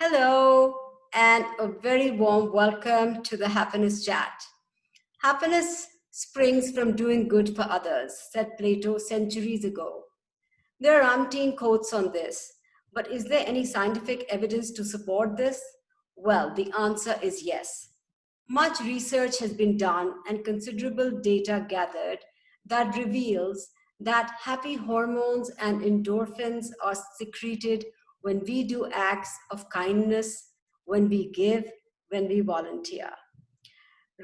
Hello, and a very warm welcome to the Happiness Chat. Happiness springs from doing good for others, said Plato centuries ago. There are umpteen quotes on this, but is there any scientific evidence to support this? Well, the answer is yes. Much research has been done and considerable data gathered that reveals that happy hormones and endorphins are secreted when we do acts of kindness, when we give, when we volunteer.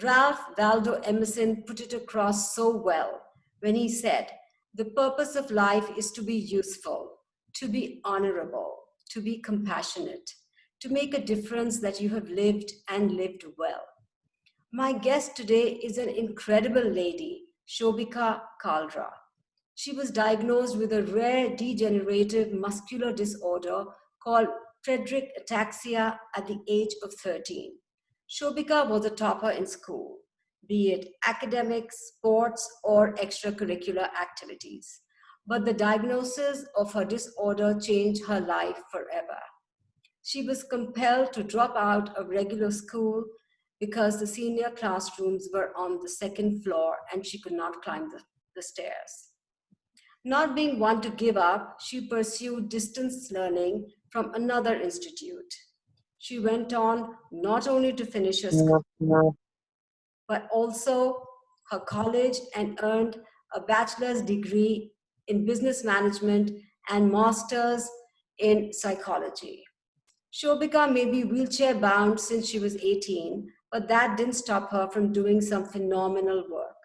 Ralph Waldo Emerson put it across so well when he said, "The purpose of life is to be useful, to be honorable, to be compassionate, to make a difference that you have lived and lived well." My guest today is an incredible lady, Shobika Kalra. She was diagnosed with a rare degenerative muscular disorder called Friedreich ataxia at the age of 13. Shobika was a topper in school, be it academics, sports, or extracurricular activities. But the diagnosis of her disorder changed her life forever. She was compelled to drop out of regular school because the senior classrooms were on the second floor and she could not climb the stairs. Not being one to give up, she pursued distance learning from another institute. She went on not only to finish her school, but also her college and earned a bachelor's degree in business management and master's in psychology. Shobika may be wheelchair bound since she was 18, but that didn't stop her from doing some phenomenal work.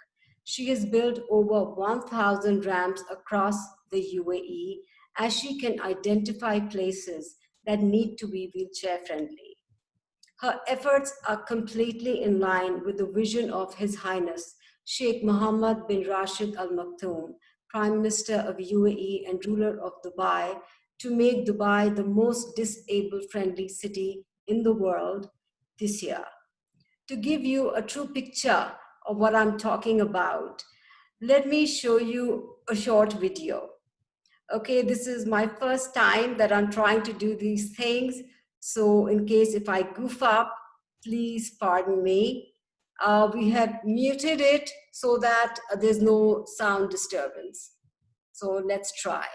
She has built over 1,000 ramps across the UAE as she can identify places that need to be wheelchair friendly. Her efforts are completely in line with the vision of His Highness Sheikh Mohammed bin Rashid Al Maktoum, Prime Minister of UAE and ruler of Dubai, to make Dubai the most disabled friendly city in the world this year. To give you a true picture of what I'm talking about, let me show you a short video. Okay, this is my first time that I'm trying to do these things. So in case if I goof up, please pardon me. We have muted it so that there's no sound disturbance. So let's try.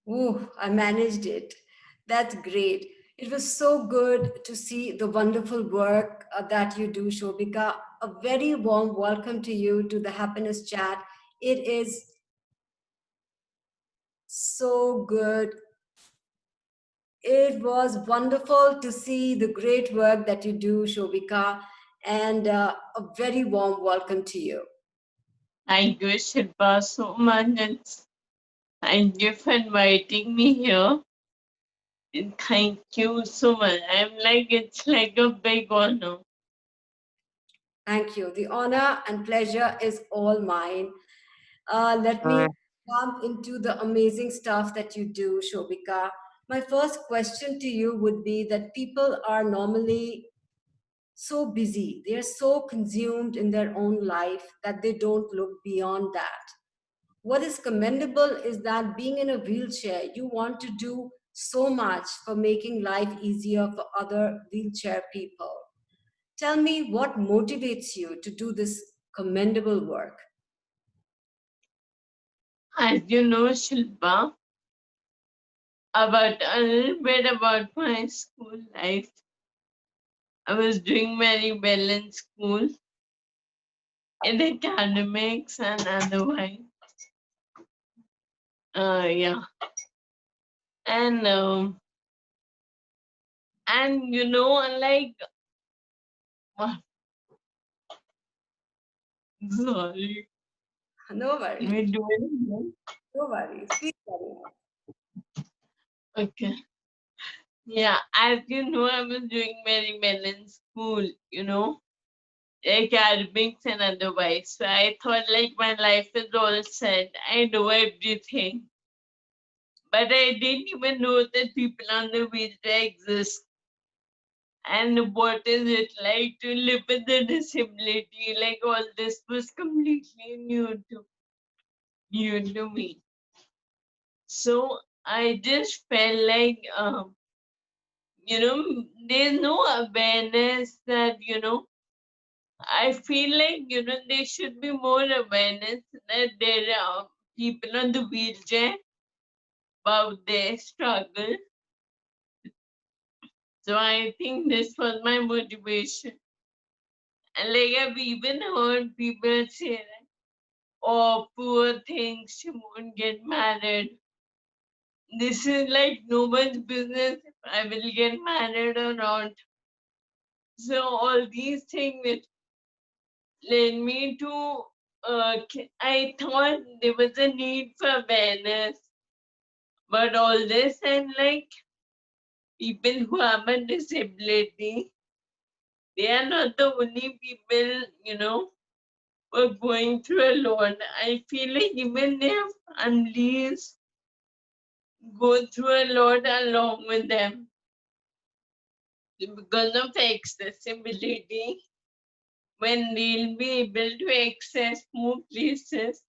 Ooh, I managed it. That's great. It was so good to see the wonderful work that you do, Shobika. A very warm welcome to you to the Happiness Chat. It is so good. It was wonderful to see the great work that you do, Shobika, and a very warm welcome to you. Thank you, Shilpa, so much. Thank you for inviting me here. And thank you so much. It's like a big honor. Thank you. The honor and pleasure is all mine. Let me jump into the amazing stuff that you do, Shobika. My first question to you would be that people are normally so busy, they are so consumed in their own life that they don't look beyond that. What is commendable is that being in a wheelchair, you want to do so much for making life easier for other wheelchair people. Tell me what motivates you to do this commendable work. As you know, Shilpa, about a little bit about my school life. I was doing very well in school, in academics and otherwise. Yeah, and you know, like, sorry, No worries, we do it. no worries. Please carry on. Okay. Yeah, as you know, I was doing very well in school, academics and otherwise. So I thought like my life is all set. I know everything. But I didn't even know that people on the wheelchair exist. And what is it like to live with a disability? Like all this was completely new to me. So I just felt like there's no awareness that I feel like there should be more awareness that there are people on the wheelchair about their struggle. So I think this was my motivation. And like I've even heard people say that, oh, poor thing, she won't get married. This is like no one's business if I will get married or not. So all these things led me to I thought there was a need for awareness, but all this and like people who have a disability, they are not the only people, who are going through a lot. I feel like even their families go through a lot along with them because of accessibility. When they'll be able to access more places,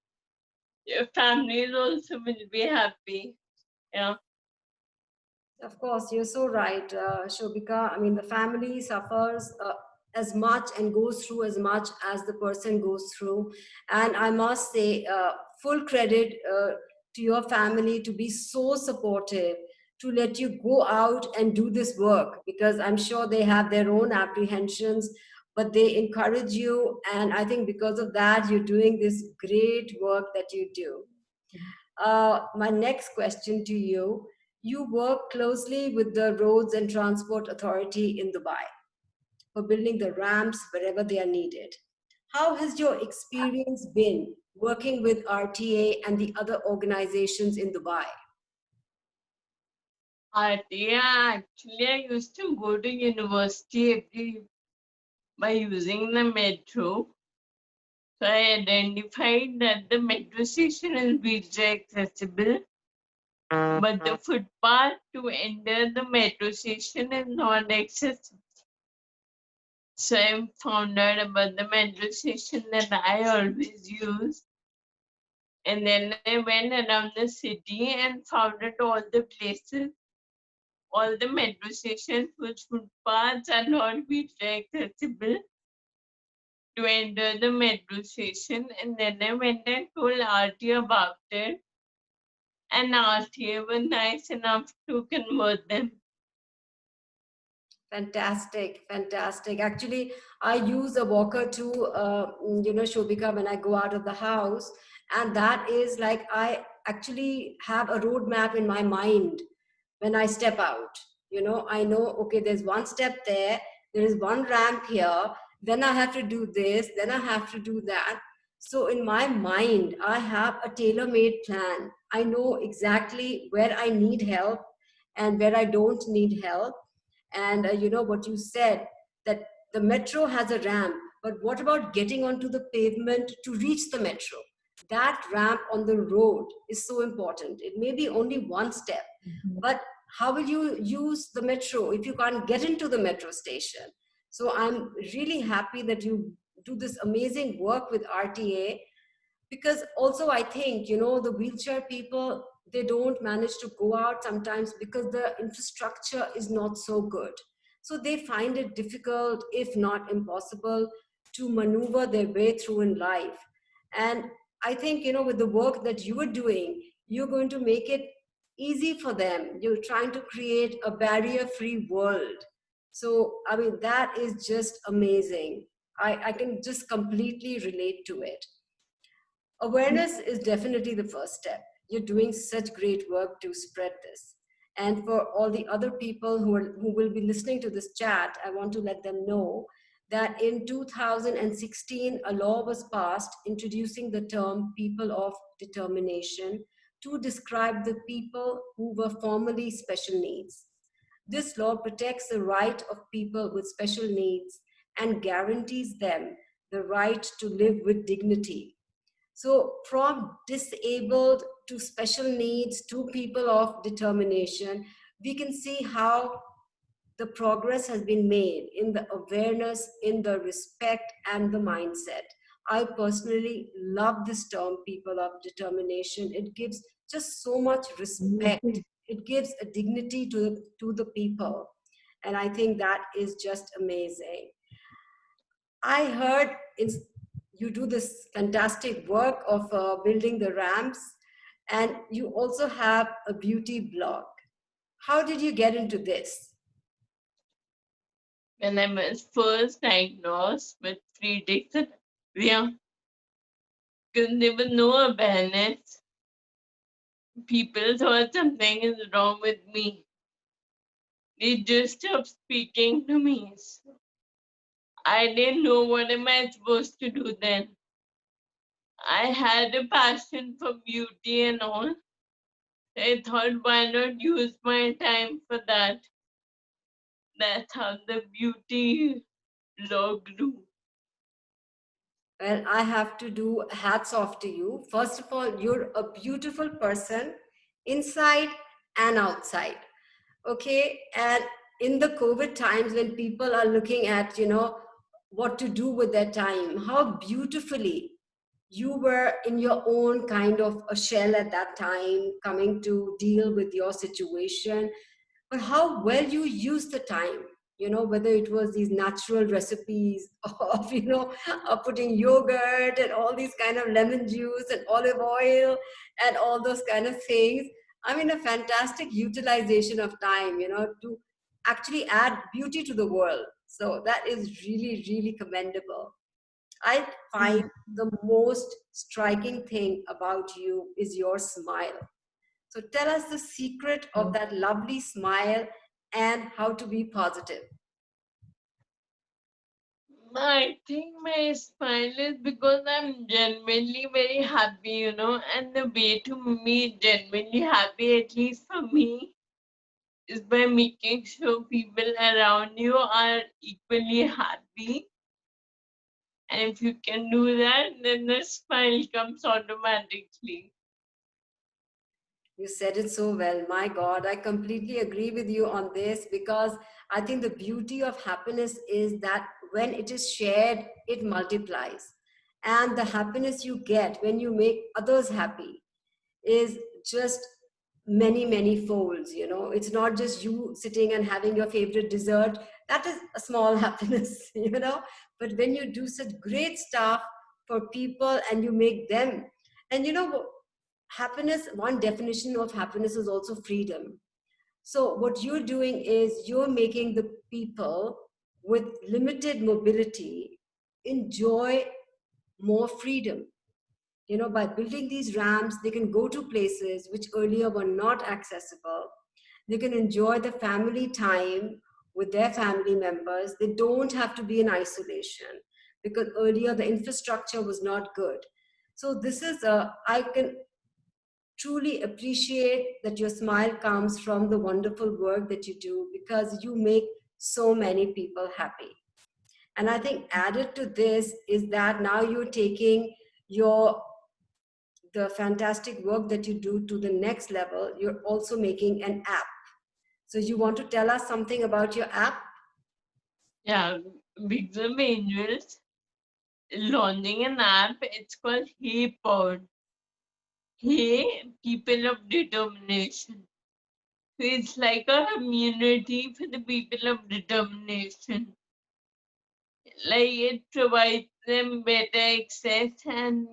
your families also will be happy. Yeah. Of course, you're so right, Shobika. I mean, the family suffers as much and goes through as much as the person goes through. And I must say, full credit to your family to be so supportive, to let you go out and do this work, because I'm sure they have their own apprehensions, but they encourage you. And I think because of that, you're doing this great work that you do. My next question to you, you work closely with the Roads and Transport Authority in Dubai for building the ramps wherever they are needed. How has your experience been working with RTA and the other organizations in Dubai? Yeah, actually, I used to go to university by using the metro. So I identified that the metro station is wheelchair accessible, but the footpath to enter the metro station is not accessible. So I found out about the metro station that I always use. And then I went around the city and found out all the places, all the metro stations whose footpaths are not wheelchair accessible to enter the metro station. And then I went and told RT about it. And RTA were nice enough to convert them. Fantastic, fantastic. Actually, I use a walker too, Shobika, when I go out of the house. And that is like I actually have a roadmap in my mind when I step out. I know, okay, there's one step there is one ramp here, then I have to do this, then I have to do that. So in my mind, I have a tailor made plan. I know exactly where I need help and where I don't need help. And what you said, that the metro has a ramp, but what about getting onto the pavement to reach the metro? that ramp on the road is so important. It may be only one step, but how will you use the metro if you can't get into the metro station? So I'm really happy that you do this amazing work with RTA, because also I think, the wheelchair people, they don't manage to go out sometimes because the infrastructure is not so good. So they find it difficult, if not impossible, to maneuver their way through in life. And I think, with the work that you are doing, you're going to make it easy for them. You're trying to create a barrier free world. So I mean, that is just amazing. I can just completely relate to it. Awareness is definitely the first step. You're doing such great work to spread this. And for all the other people who will be listening to this chat, I want to let them know that in 2016, a law was passed introducing the term people of determination to describe the people who were formerly special needs. This law protects the right of people with special needs and guarantees them the right to live with dignity. So, from disabled to special needs to people of determination, we can see how the progress has been made in the awareness, in the respect, and the mindset. I personally love this term, people of determination. It gives just so much respect, it gives a dignity to the people. And I think that is just amazing. I heard you do this fantastic work of building the ramps, and you also have a beauty blog. How did you get into this? When I was first diagnosed with Friedrich's, yeah, because there was no awareness. People thought something is wrong with me. They just stopped speaking to me. So I didn't know what am I supposed to do then. I had a passion for beauty and all. I thought, why not use my time for that? That's how the beauty law grew. Well, I have to do hats off to you. First of all, you're a beautiful person inside and outside. Okay. And in the COVID times, when people are looking at, what to do with their time, how beautifully you were in your own kind of a shell at that time, coming to deal with your situation, but how well you use the time, whether it was these natural recipes of, putting yogurt and all these kind of lemon juice and olive oil and all those kind of things. I mean, a fantastic utilization of time, to actually add beauty to the world. So that is really, really commendable. I find the most striking thing about you is your smile. So tell us the secret of that lovely smile and how to be positive. I think my smile is because I'm genuinely very happy, and the way to be genuinely happy, at least for me, is by making sure people around you are equally happy. And if you can do that, then the smile comes automatically. You said it so well. My God, I completely agree with you on this, because I think the beauty of happiness is that when it is shared, it multiplies. And the happiness you get when you make others happy is just many folds. It's not just you sitting and having your favorite dessert. That is a small happiness. But when you do such great stuff for people and you make them, and happiness, one definition of happiness is also freedom. So what you're doing is you're making the people with limited mobility enjoy more freedom. By building these ramps, they can go to places which earlier were not accessible. They can enjoy the family time with their family members. They don't have to be in isolation, because earlier the infrastructure was not good. So this is I can truly appreciate that your smile comes from the wonderful work that you do, because you make so many people happy. And I think added to this is that now you're taking your the fantastic work that you do to the next level, you're also making an app. So you want to tell us something about your app? Yeah, Big Zoom Angels launching an app. It's called Hey Pod. Hey, People of Determination. So it's like a community for the people of determination. Like it provides them better access, and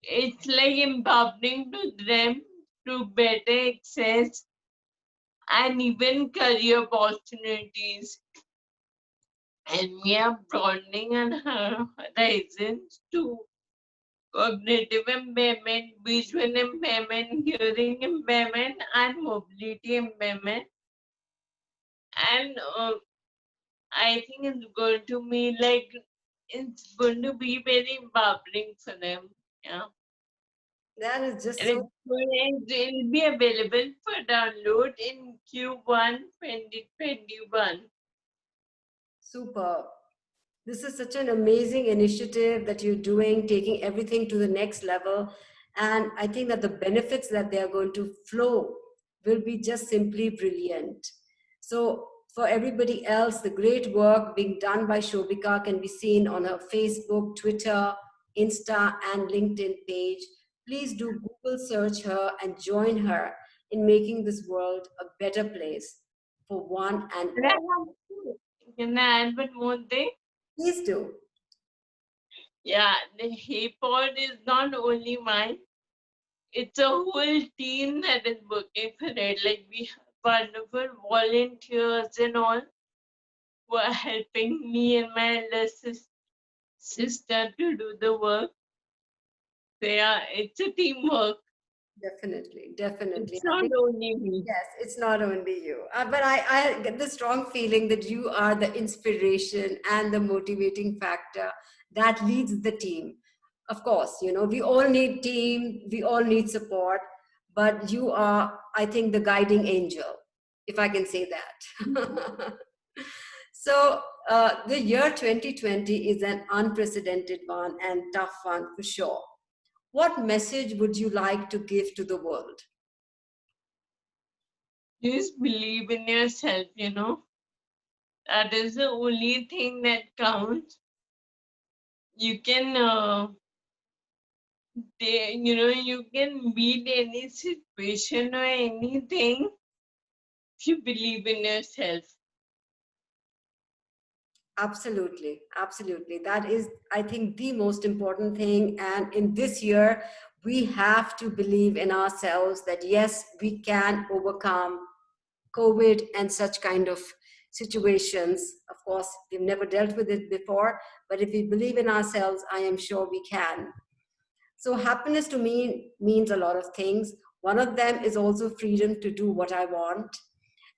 it's like empowering to them to better access and even career opportunities. And we are broadening our horizons to cognitive impairment, visual impairment, hearing impairment, and mobility impairment. And I think it's going to be very empowering for them. Yeah. That is just And so it'll be available for download in Q1 2021. super. This is such an amazing initiative that you're doing, taking everything to the next level. And I think that the benefits that they are going to flow will be just simply brilliant. So, for everybody else, the great work being done by Shobika can be seen on her Facebook, Twitter, Insta, and LinkedIn page. Please do Google search her and join her in making this world a better place for one and Can I all. can I add one more thing? Please do. Yeah, the HeyPod is not only mine, it's a whole team that is working for it. Like we have wonderful volunteers and all who are helping me and my elder sister to do the work. It's a teamwork. Definitely, definitely. It's I not think, only me. yes, it's not only you. But I get the strong feeling that you are the inspiration and the motivating factor that leads the team. Of course, we all need team, we all need support, but you are, I think, the guiding angel, if I can say that. So, the year 2020 is an unprecedented one and tough one for sure. What message would you like to give to the world? Just believe in yourself. That is the only thing that counts. You can, you can beat any situation or anything if you believe in yourself. Absolutely, absolutely. That is, I think, the most important thing. And in this year, we have to believe in ourselves that yes, we can overcome COVID and such kind of situations. Of course, we've never dealt with it before, but if we believe in ourselves, I am sure we can. So, happiness to me means a lot of things. One of them is also freedom to do what I want.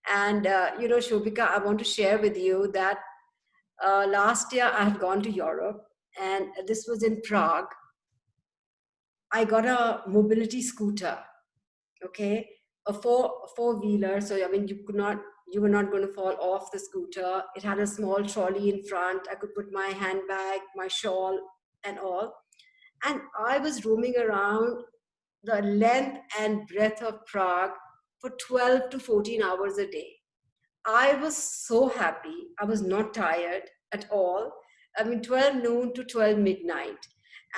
And, Shobika, I want to share with you that last year I had gone to Europe, and this was in Prague. I got a mobility scooter, okay, a four wheeler. So I mean, you were not going to fall off the scooter. It had a small trolley in front. I could put my handbag, my shawl, and all. And I was roaming around the length and breadth of Prague for 12 to 14 hours a day. I was so happy. I was not tired at all. I mean, 12 noon to 12 midnight.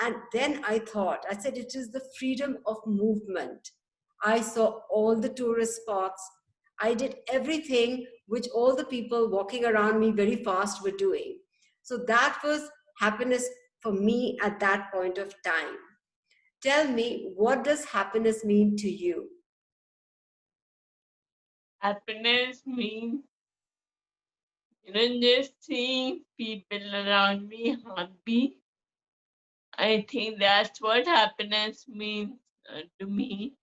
And then I thought, I said, it is the freedom of movement. I saw all the tourist spots. I did everything which all the people walking around me very fast were doing. So that was happiness for me at that point of time. Tell me, what does happiness mean to you? Happiness means, just seeing people around me happy. I think that's what happiness means to me.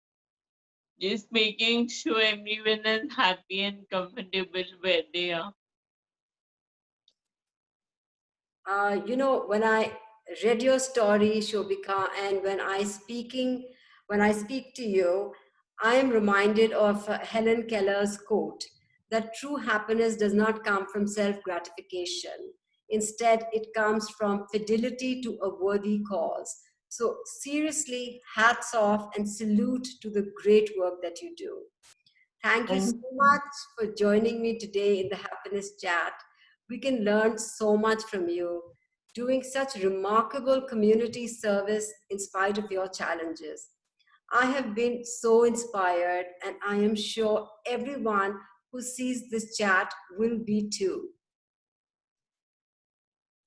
Just making sure everyone is happy and comfortable where they are. When I read your story, Shobika, and when I speak to you, I am reminded of Helen Keller's quote that true happiness does not come from self gratification. Instead, it comes from fidelity to a worthy cause. So, seriously, hats off and salute to the great work that you do. Thank you so Thank you. much for joining me today in the Happiness Chat. We can learn so much from you, doing such remarkable community service in spite of your challenges. I have been so inspired, and I am sure everyone who sees this chat will be too.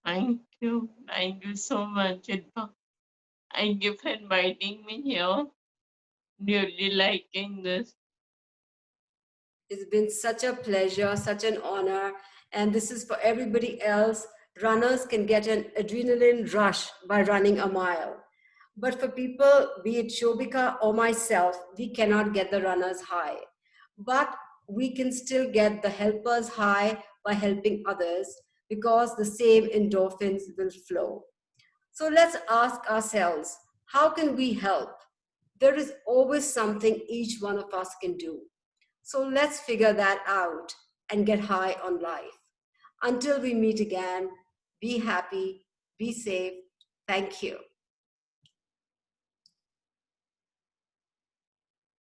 Thank you. Thank you so much, Shilpa. Thank you for inviting me here. Really liking this. It's been such a pleasure, such an honor. And this is for everybody else. Runners can get an adrenaline rush by running a mile. But for people, be it Shobika or myself, we cannot get the runner's high. But we can still get the helper's high by helping others because the same endorphins will flow. So let's ask ourselves, how can we help? There is always something each one of us can do. So let's figure that out and get high on life. Until we meet again, be happy, be safe. Thank you.